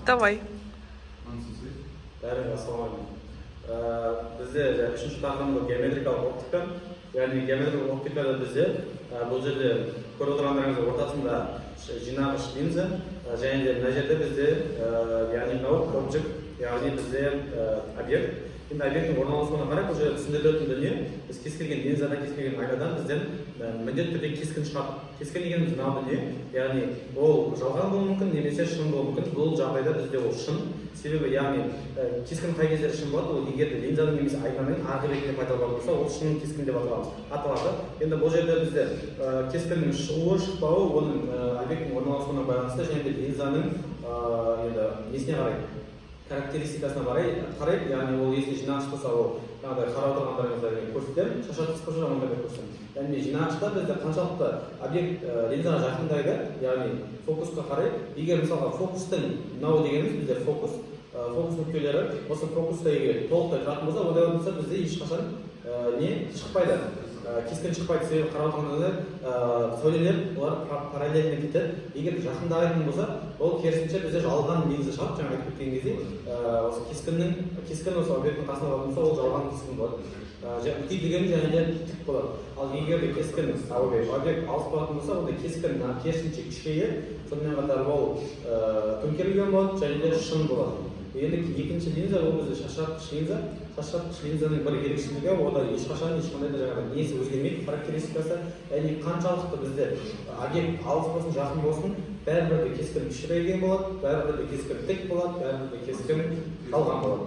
Давай. Бәрі ассалаумағалейкум. Бізде үшінші тақырым бұл геометрикалық оптика. Яғни геометрикалық оптикада бізде бұл жерде көріп отырғандарыңыз ортасында жинағыш линза және де мына жерде бізде яғни мынау объект, яғни бізде объект. Енді объекттің орналасуына қарай бұл жерде түсіндірілетін дүние, біз кез келген линзадан, кез келген айнадан бізден міндетті түрде кескін шығады. Кескін дегеніміз мынау дүние, яғни ол жалған болуы мүмкін, немесе шын болуы мүмкін. Бұл жағдайда бізде ол шын. Себебі яғни кескін қай кезде шын болады, ол егер де линзаның немесе айнаның арғы бетінде пайда болса, ол шын кескін деп аталады. Енді бұл жерде бізде кескіннің шығуы, шықпауы оның объекттің орналасуына байланысты және де линзаның енді несіне қарай, характеристикасына қарай, яғни ол если жинағыш болса, ол жаңағыдай қарап отырғандарыңызда көрсетемін, шашатын болса жағында да көрсетемін. Яғни жинағышта бізде қаншалықты объект линзаға жақындайды, яғни фокусқа қарай. Егер мысалға фокустың мынау дегеніміз бізде фокус нүктелері осы фокуста егер толықтай тұратын болса, ондай болса бізде ешқашан не шықпайды, кескін шықпайды. Себебі қарап отырғандарыңызда сәулелер олар параллельно кетеді. Егер жақындайтын болса, ол керісінше бізде жалған линза шығады. Жаңа айтып кеткен кезде осы кескін осы объекттің қасына болатын болса, ол жалған кескін болады. Үлкей дегеніміз және де тік болады. Ал егер де кескін объект алыс болатын болса, онда кескін керісінше күшейіп, сонымен қатар ол төңкерілген болады және де шын болады. Енді екінші линза ол бізде шашыратқыш линза. Шашыратқыш линзаның бір ерекшелігі, ода ешқандай да жаңағы несі өзгермейді, характеристикасы. Яғни қаншалықты бізде объект алыс болсын, жақын болсын, бәрібір де кескін кішірейген болады, бәрібір де кескін тік болады, бәрібір де кескін жалған болады.